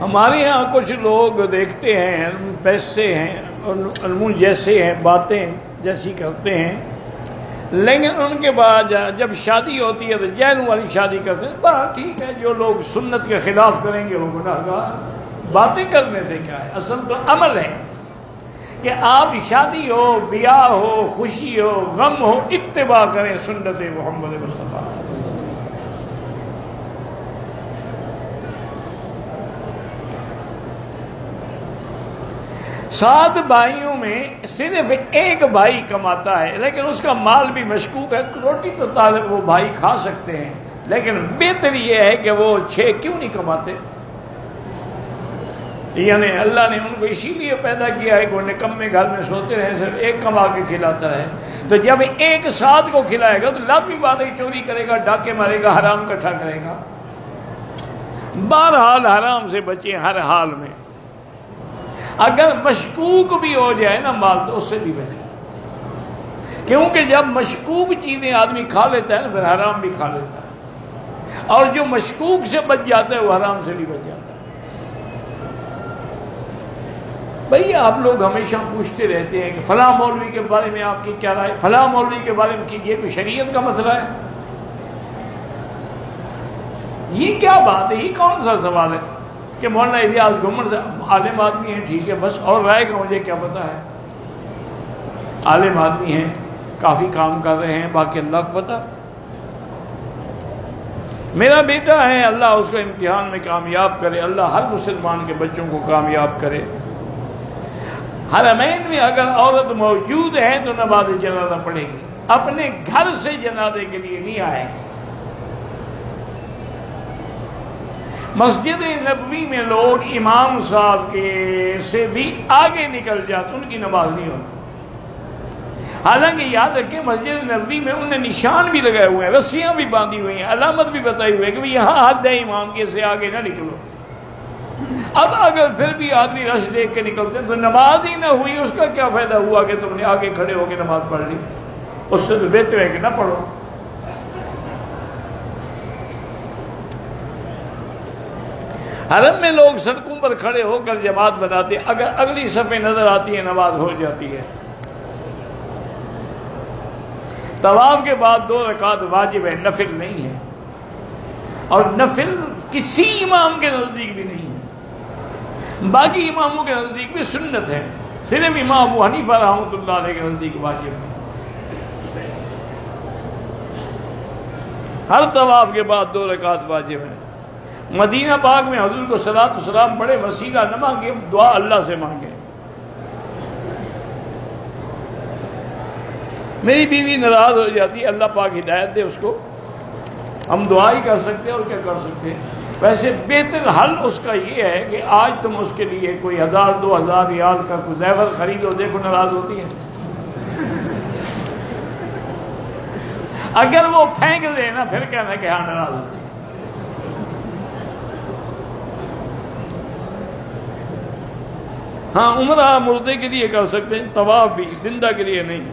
ہمارے یہاں کچھ لوگ دیکھتے ہیں پیسے ہیں علم جیسے ہیں باتیں جیسی کرتے ہیں، لیکن ان کے بعد جب شادی ہوتی ہے تو جین والی شادی کرتے ہیں۔ بس ٹھیک ہے، جو لوگ سنت کے خلاف کریں گے وہ گناہگار، باتیں کرنے سے کیا ہے، اصل تو عمل ہے کہ آپ شادی ہو، بیاہ ہو، خوشی ہو، غم ہو، اتباع کریں سنت محمد مصطفیٰ۔ سات بھائیوں میں صرف ایک بھائی کماتا ہے، لیکن اس کا مال بھی مشکوک ہے۔ روٹی تو طالب وہ بھائی کھا سکتے ہیں، لیکن بہتر یہ ہے کہ وہ 6 کیوں نہیں کماتے؟ یعنی اللہ نے ان کو اسی لیے پیدا کیا ہے کہ وہ نکمے گھر میں سوتے رہے، صرف ایک کما کے کھلاتا ہے۔ تو جب ایک ساتھ کو کھلائے گا تو لازمی بات ہے چوری کرے گا، ڈاکے مارے گا، حرام اکٹھا کرے گا۔ بہرحال حرام سے بچیں ہر حال میں۔ اگر مشکوک بھی ہو جائے نا مال تو اس سے بھی بچے، کیونکہ جب مشکوک چیزیں آدمی کھا لیتا ہے نا پھر حرام بھی کھا لیتا ہے، اور جو مشکوک سے بچ جاتا ہے وہ حرام سے بھی بچ جاتا ہے۔ بھئی آپ لوگ ہمیشہ پوچھتے رہتے ہیں کہ فلاں مولوی کے بارے میں آپ کی کیا رائے، فلاں مولوی کے بارے میں یہ کوئی شریعت کا مسئلہ ہے؟ یہ کیا بات ہے، یہ کون سا سوال ہے کہ مولانا الیاس گھمر سے عالم آدمی ہیں، ٹھیک ہے، بس اور رائے کا مجھے کیا پتا ہے؟ عالم آدمی ہیں، کافی کام کر رہے ہیں، باقی اللہ کو پتا۔ میرا بیٹا ہے، اللہ اس کو امتحان میں کامیاب کرے، اللہ ہر مسلمان کے بچوں کو کامیاب کرے۔ حرمین میں اگر عورت موجود ہے تو نماز جنازہ پڑھے گی، اپنے گھر سے جنازے کے لیے نہیں آئے گی۔ مسجد نبوی میں لوگ امام صاحب کے سے بھی آگے نکل جاتے، ان کی نماز نہیں ہوتی۔ حالانکہ یاد رکھیں مسجد نبوی میں انہیں نشان بھی لگائے ہوئے ہیں، رسیاں بھی باندھی ہوئی ہیں، علامت بھی بتائی ہوئی ہے کہ یہاں حد ہے امام کے، سے آگے نہ نکلو۔ اب اگر پھر بھی آدمی رش دیکھ کے نکلتے ہیں تو نماز ہی نہ ہوئی، اس کا کیا فائدہ ہوا کہ تم نے آگے کھڑے ہو کے نماز پڑھ لی؟ اس سے تو بہتر ہے کہ نہ پڑھو۔ حرم میں لوگ سڑکوں پر کھڑے ہو کر جماعت بناتے، اگر اگلی صفیں نظر آتی ہے نماز ہو جاتی ہے۔ طواف کے بعد 2 رکعت واجب ہے، نفل نہیں ہے، اور نفل کسی امام کے نزدیک بھی نہیں ہے۔ باقی اماموں کے نزدیک بھی سنت ہے، صرف امام ابو حنیفہ رحمۃ اللہ علیہ کے نزدیک واجب ہے۔ ہر طواف کے بعد 2 رکعت واجب ہے۔ مدینہ پاک میں حضور کو صلاۃ و سلام پڑھے، وسیلہ نہ مانگے، دعا اللہ سے مانگے۔ میری بیوی ناراض ہو جاتی ہے، اللہ پاک ہدایت دے اس کو، ہم دعا ہی کر سکتے ہیں اور کیا کر سکتے ہیں۔ ویسے بہتر حل اس کا یہ ہے کہ آج تم اس کے لیے کوئی 1000-2000 ریال کا کوئی زیور خریدو، دیکھو ناراض ہوتی ہے۔ اگر وہ پھینک دے نا پھر کہنا کہ ہاں ناراض ہوتی ہے۔ ہاں عمرہ مردے کے لیے کر سکتے ہیں، طواف بھی، زندہ کے لیے نہیں۔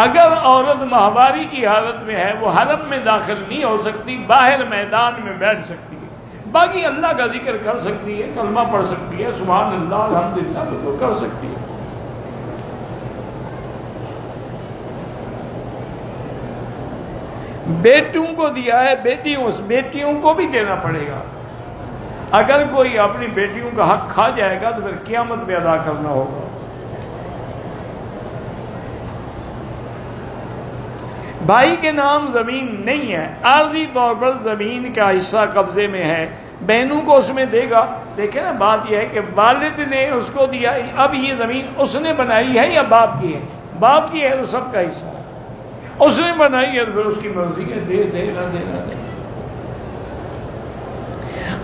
اگر عورت ماہواری کی حالت میں ہے وہ حرم میں داخل نہیں ہو سکتی، باہر میدان میں بیٹھ سکتی ہے، باقی اللہ کا ذکر کر سکتی ہے، کلمہ پڑھ سکتی ہے، سبحان اللہ الحمدللہ تو کر سکتی ہے۔ بیٹوں کو دیا ہے، بیٹیوں کو بھی دینا پڑے گا۔ اگر کوئی اپنی بیٹیوں کا حق کھا جائے گا تو پھر قیامت میں ادا کرنا ہوگا۔ بھائی کے نام زمین نہیں ہے، عارضی طور پر زمین کا حصہ قبضے میں ہے، بہنوں کو اس میں دے گا۔ دیکھیں نا بات یہ ہے کہ والد نے اس کو دیا، اب یہ زمین اس نے بنائی ہے یا باپ کی ہے؟ باپ کی ہے تو سب کا حصہ ہے، اس نے بنائی ہے تو پھر اس کی مرضی ہے، دے دے نہ دے نہ دے۔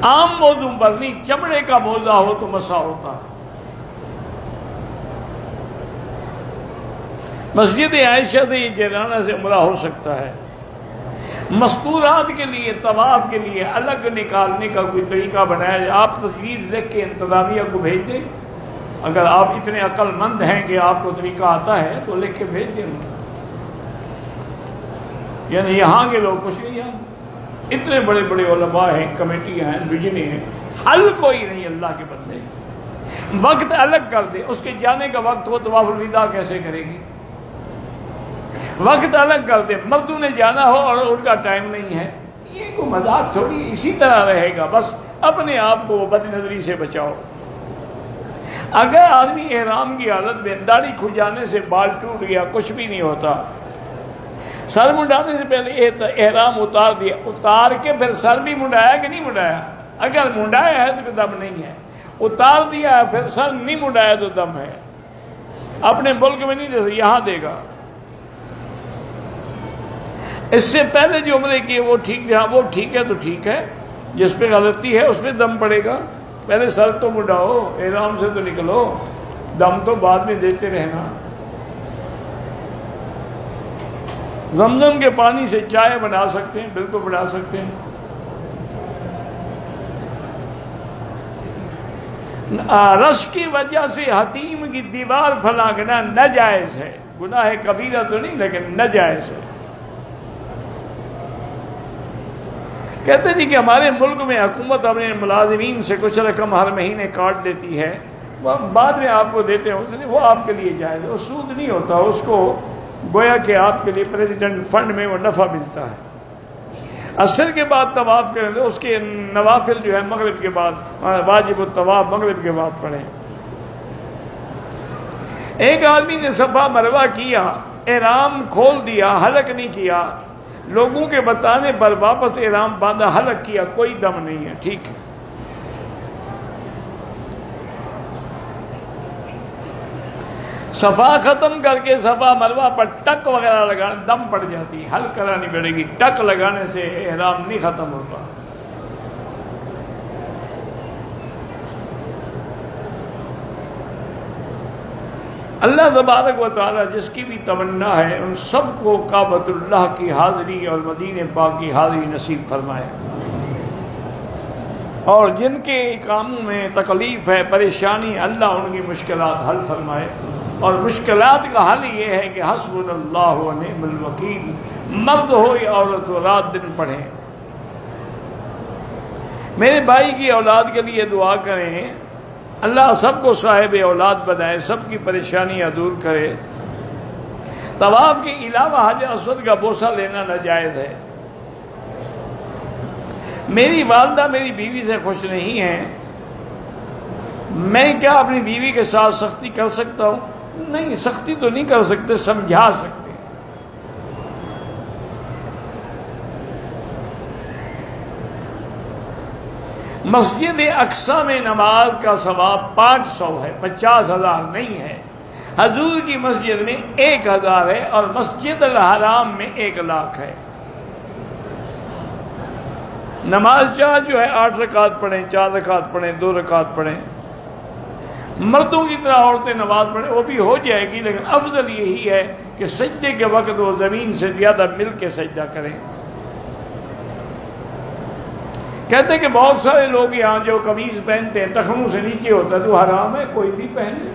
عام موضوع پر نہیں، چمڑے کا موضوع ہو تو مسا ہوتا ہے۔ مسجد عائشہ سے یہ جیرانہ سے عمرہ ہو سکتا ہے۔ مستورات کے لیے، طواف کے لیے الگ نکالنے کا کوئی طریقہ بنایا جائے، آپ تجویز لکھ کے انتظامیہ کو بھیج دیں، اگر آپ اتنے عقل مند ہیں کہ آپ کو طریقہ آتا ہے تو لکھ کے بھیج دیں، یعنی یہاں کے لوگ کچھ نہیں جانتے۔ اتنے بڑے بڑے علماء ہیں، کمیٹیاں ہیں، بجنے ہیں، حل کوئی نہیں اللہ کے بندے. وقت الگ کر دے، اس کے جانے کا وقت ہو طواف الوداع کیسے کرے گی؟ وقت الگ کر دے، مردوں نے جانا ہو اور ان کا ٹائم نہیں ہے، یہ کوئی مذاق تھوڑی. اسی طرح رہے گا. بس اپنے آپ کو بد نظری سے بچاؤ. اگر آدمی احرام کی حالت میں داڑھی کھجانے سے بال ٹوٹ گیا، کچھ بھی نہیں ہوتا، سر منڈانے سے پہلے احرام اتار دیا، اتار کے پھر سر بھی منڈایا کہ نہیں منڈایا؟ اگر منڈایا ہے تو دم نہیں ہے، اتار دیا پھر سر نہیں منڈایا تو دم ہے. اپنے ملک میں نہیں دے، یہاں دے گا. اس سے پہلے جو عمرے کیے وہ ٹھیک رہا، وہ ٹھیک ہے تو ٹھیک ہے، جس پہ غلطی ہے اس پہ دم پڑے گا. پہلے سر تو منڈاؤ، احرام سے تو نکلو، دم تو بعد میں دیتے رہنا. زمزم کے پانی سے چائے بنا سکتے ہیں، بالکل بنا سکتے ہیں. رش کی وجہ سے حتیم کی دیوار پھینکنا ناجائز ہے. گناہ کبیرہ تو نہیں لیکن ناجائز ہے. کہتے جی کہ ہمارے ملک میں حکومت اپنے ملازمین سے کچھ رقم ہر مہینے کاٹ لیتی ہے، بعد میں آپ کو دیتے ہوتے ہیں، وہ آپ کے لیے جائز ہے. وہ سود نہیں ہوتا، اس کو گویا کہ آپ کے لیے پریزیڈنٹ فنڈ میں وہ نفع ملتا ہے. عصر کے بعد طواف کریں تو اس کے نوافل جو ہے مغرب کے بعد، واجب الطواف مغرب کے بعد پڑھیں. ایک آدمی نے صفا مروہ کیا، احرام کھول دیا، حلق نہیں کیا، لوگوں کے بتانے پر واپس احرام باندھا، حلق کیا، کوئی دم نہیں ہے، ٹھیک ہے. صفا ختم کر کے صفا مروہ پر ٹک وغیرہ لگانے دم پڑ جاتی، حلق کرانی پڑے گی. ٹک لگانے سے احرام نہیں ختم ہوتا. اللہ تبارک و تعالی جس کی بھی تمنا ہے ان سب کو کعبۃ اللہ کی حاضری اور مدینہ پاک کی حاضری نصیب فرمائے، اور جن کے کاموں میں تکلیف ہے، پریشانی، اللہ ان کی مشکلات حل فرمائے. اور مشکلات کا حل یہ ہے کہ حسبنا اللہ و نعم الوکیل، مرد ہو یا عورت ہو، رات دن پڑھیں. میرے بھائی کی اولاد کے لیے دعا کریں، اللہ سب کو صاحب اولاد بنائے، سب کی پریشانیاں دور کرے. طواف کے علاوہ حجر اسود کا بوسہ لینا ناجائز ہے. میری والدہ میری بیوی سے خوش نہیں ہے، میں کیا اپنی بیوی کے ساتھ سختی کر سکتا ہوں؟ نہیں، سختی تو نہیں کر سکتے، سمجھا سکتے. مسجد اقصی میں نماز کا ثواب 500 ہے، 50,000 نہیں ہے. حضور کی مسجد میں 1,000 ہے اور مسجد الحرام میں 1,00,000 ہے. نماز چاہ جو ہے 8 رکعت پڑھیں، 4 رکعت پڑھیں، 2 رکعت پڑھیں. مردوں کی طرح عورتیں نماز پڑھیں، وہ بھی ہو جائے گی، لیکن افضل یہی ہے کہ سجدے کے وقت وہ زمین سے زیادہ مل کے سجدہ کریں. کہتے ہیں کہ بہت سارے لوگ یہاں جو قمیض پہنتے ہیں ٹخنوں سے نیچے ہوتا ہے، تو حرام ہے، کوئی بھی پہنے.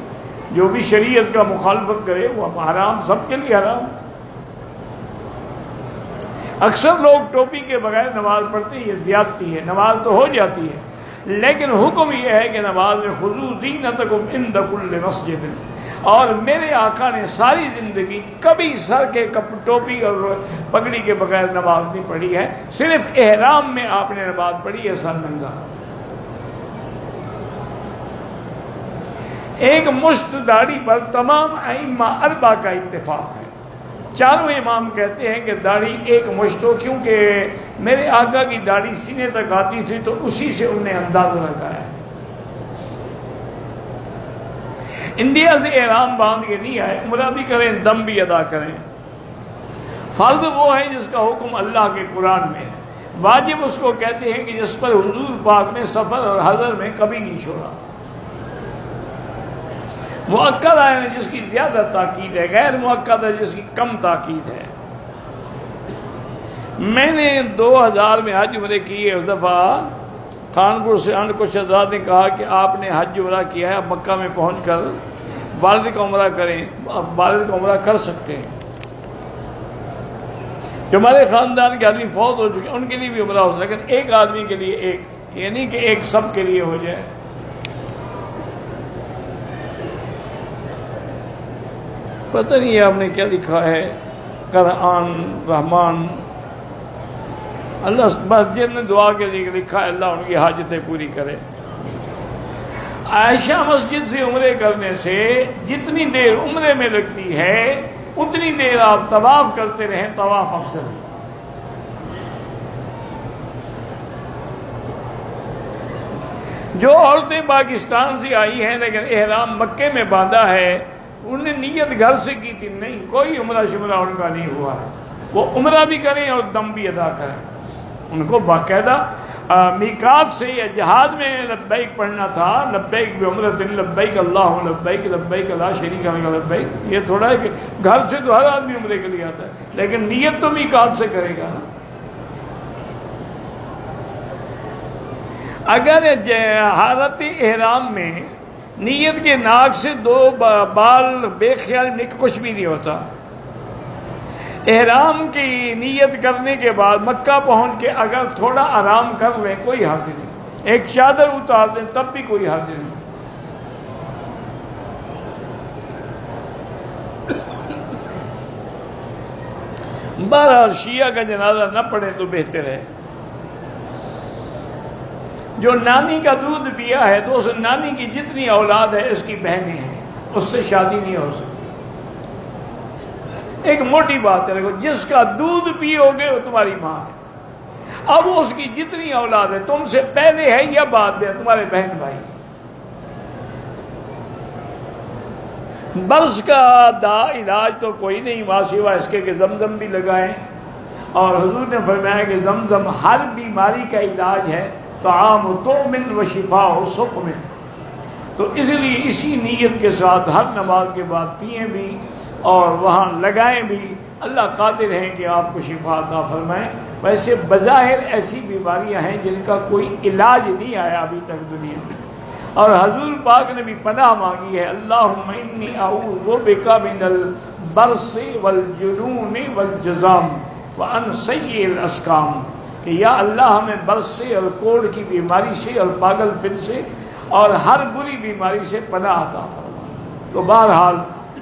جو بھی شریعت کا مخالفت کرے وہ حرام، سب کے لیے حرام. اکثر لوگ ٹوپی کے بغیر نماز پڑھتے ہیں، یہ زیادتی ہے. نماز تو ہو جاتی ہے لیکن حکم یہ ہے کہ نماز میں خذوا زینتکم عند کل مسجد. اور میرے آقا نے ساری زندگی کبھی سر کے ٹوپی اور پگڑی کے بغیر نماز نہیں پڑھی ہے، صرف احرام میں آپ نے نماز پڑھی ہے سر ننگا. ایک مشت داڑھی پر تمام ائمہ اربعہ کا اتفاق ہے. چاروں امام کہتے ہیں کہ داڑھی ایک مشت ہو، کیونکہ میرے آقا کی داڑھی سینے تک آتی تھی تو اسی سے انہوں نے اندازہ لگایا. انڈیا سے احرام باندھ کے نہیں آئے، عمرہ بھی کریں، دم بھی ادا کریں. فرض وہ ہے جس کا حکم اللہ کے قرآن میں ہے، واجب اس کو کہتے ہیں کہ جس پر حضور پاک نے سفر اور حضر میں کبھی نہیں چھوڑا. مؤکد ہے جس کی زیادہ تاکید ہے، غیر مؤکد ہے جس کی کم تاکید ہے. میں نے 2000 میں حج عمرے کیے. اس دفعہ کانپور سے کچھ حضرات نے کہا کہ آپ نے حج عمرہ کیا ہے، اب مکہ میں پہنچ کر والد کا عمرہ کریں. اب والد کا عمرہ کر سکتے ہیں. جو ہمارے خاندان کے آدمی فوت ہو چکے ان کے لیے بھی عمرہ ہو، لیکن ایک آدمی کے لیے ایک، یہ نہیں کہ ایک سب کے لیے ہو جائے۔ پتہ نہیں آپ نے کیا لکھا ہے، قرآن رحمان، اللہ بس جن نے دعا کے لیے لکھا ہے اللہ ان کی حاجتیں پوری کرے۔ عائشہ مسجد سے عمرے کرنے سے جتنی دیر عمرے میں لگتی ہے اتنی دیر آپ طواف کرتے رہیں، طواف افضل ہے۔ جو عورتیں پاکستان سے آئی ہیں لیکن احرام مکے میں باندھا ہے، انہوں نے نیت گھر سے کی تھی، نہیں کوئی عمرہ شمرہ ان کا نہیں ہوا ہے، وہ عمرہ بھی کریں اور دم بھی ادا کریں۔ ان کو باقاعدہ میقات سے یا جہاد میں لبیک پڑھنا تھا، لبیک بعمرۃ لبیک اللہم لبیک لبیک لا شریک لک لبیک۔ یہ تھوڑا ہے کہ گھر سے تو ہر آدمی عمرے کے لیے آتا ہے، لیکن نیت تو میقات سے کرے گا نا۔ اگر حالت احرام میں نیت کے ناک سے دو بال بے خیال کچھ بھی نہیں ہوتا، احرام کی نیت کرنے کے بعد مکہ پہنچ کے اگر تھوڑا آرام کر لیں کوئی حرج نہیں، ایک چادر اتار دیں تب بھی کوئی حرج نہیں۔ بہرحال شیعہ کا جنازہ نہ پڑھے تو بہتر ہے۔ جو نانی کا دودھ پیا ہے تو اس نانی کی جتنی اولاد ہے اس کی بہنیں ہیں، اس سے شادی نہیں ہو سکتی۔ ایک موٹی بات ہے، جس کا دودھ پیو گے وہ تمہاری ماں ہے، اب اس کی جتنی اولاد ہے تم سے پہلے ہے یا بعد میں تمہارے بہن بھائی۔ برس کا علاج تو کوئی نہیں ماں سوا اس کے کہ زمزم بھی لگائیں، اور حضور نے فرمایا کہ زمزم ہر بیماری کا علاج ہے، طعام طعم و شفاء سقم، تو اس لیے اسی نیت کے ساتھ ہر نماز کے بعد پئیں بھی اور وہاں لگائیں بھی، اللہ قادر ہیں کہ آپ کو شفا عطا فرمائیں۔ ویسے بظاہر ایسی بیماریاں ہیں جن کا کوئی علاج نہیں آیا ابھی تک دنیا میں، اور حضور پاک نے بھی پناہ مانگی ہے، اللہم انی اعوذ بک من البرص والجنون والجذام وان سیء الاسقام، کہ یا اللہ ہمیں برص سے اور کوڑ کی بیماری سے اور پاگل پن سے اور ہر بری بیماری سے پناہ عطا فرما۔ تو بہرحال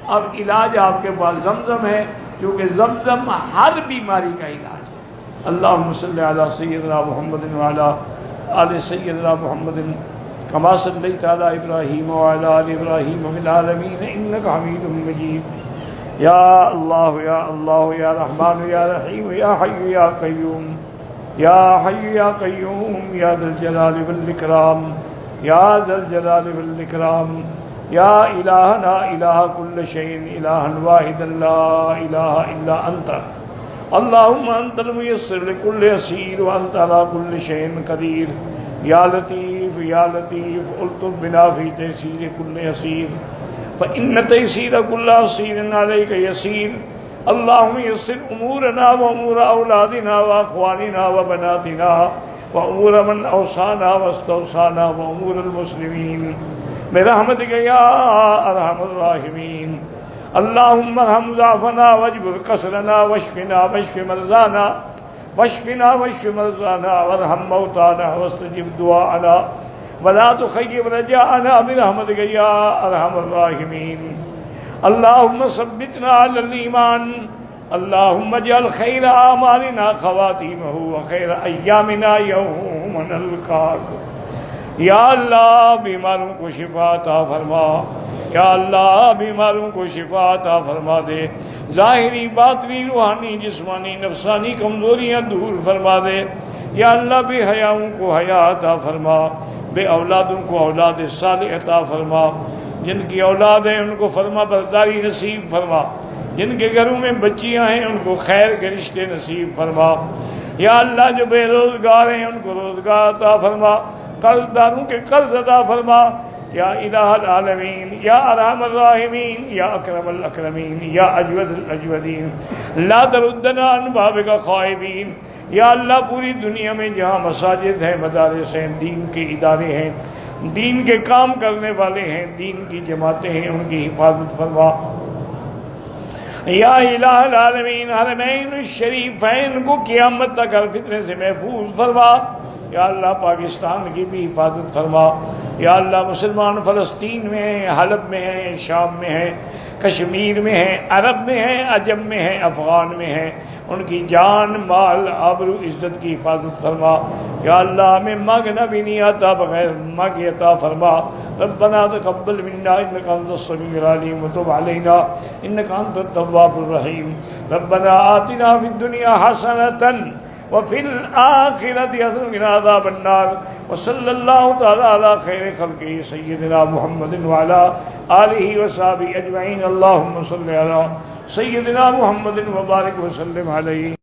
اب علاج آپ کے پاس زمزم ہے، کیونکہ زمزم ہر بیماری کا علاج ہے۔ اللہم صلی علی سیدنا محمد وعلی آل سیدنا محمد کما صلیت علی ابراہیم وعلی آل ابراہیم فی العالمین انک حمید مجید۔ یا اللہ یا اللہ یا رحمان یا رحیم یا حی یا قیوم یا حی یا قیوم یا ذا الجلال والاکرام یا ذا الجلال والاکرام یا الہنا الہ کل شیء الہا واحدا لا الہ الا انت، اللہم انت المیسر لکل یسیر وانت علی کل شیء قدیر، یا لطیف یا لطیف الطف بنا فی تیسیر کل یسیر فإن تیسیر کل عسیر علیک یسیر، اللہم یسر امورنا و امور اولادنا و اخواننا و بناتنا و امور من اوصانا و استوصانا و امور المسلمین برحمتک یا ارحم الراحمین۔ اللہم ارحم ضعفنا واجبر کسرنا واشفنا واشف مرضانا واشفنا واشف مرضانا وارحم موتانا واستجب دعاءنا ولا تخيب رجاءنا برحمتك يا ارحم الراحمین۔ اللہم ثبتنا علی الایمان، اللہم اجعل خیر اعمالنا خواتیمہ وخیر ایامنا یوم نلقاک۔ یا اللہ بیماروں کو شفا عطا فرما، یا اللہ بیماروں کو شفا عطا فرما دے، ظاہری باطنی روحانی جسمانی نفسانی کمزوریاں دور فرما دے، یا اللہ بے حیاؤں کو حیا عطا فرما، بے اولادوں کو اولاد صالح عطا فرما، جن کی اولاد ہیں ان کو فرما برداری نصیب فرما، جن کے گھروں میں بچیاں ہیں ان کو خیر کے رشتے نصیب فرما، یا اللہ جو بے روزگار ہیں ان کو روزگار عطا فرما، قرض داروں کے قرض عطا فرما، یا الہ العالمین یا ارحم الراحمین یا اکرم الاکرمین یا اجود الاجودین، لا تردنا عن بابک خائبین۔ یا اللہ پوری دنیا میں جہاں مساجد ہیں، مدارس ہیں، دین کے ادارے ہیں، دین کے کام کرنے والے ہیں، دین کی جماعتیں ہیں، ان کی حفاظت فرما۔ یا الہ العالمین حرمین الشریفین کو قیامت تک ہر فتنے سے محفوظ فرما. یا اللہ پاکستان کی بھی حفاظت فرما. یا اللہ مسلمان فلسطین میں ہیں، حلب میں ہیں، شام میں ہیں، کشمیر میں ہیں، عرب میں ہیں، عجم میں ہیں، افغان میں ہیں، ان کی جان مال آبرو عزت کی حفاظت فرما. یا اللہ ہمیں مانگنا بھی نہیں آتا، بغیر مانگے عطا فرما. ربنا تقبل منا انك انت السميع العليم وتب علينا انك انت التواب الرحيم. ربنا آتنا في الدنيا حسنة وفي الآخرة حسنة وقنا عذاب النار. وصلى الله تعالى على خير خلقه سيدنا محمد وعلى آله وصحبه أجمعين. اللهم صل على سيدنا محمد وبارك وسلم عليه.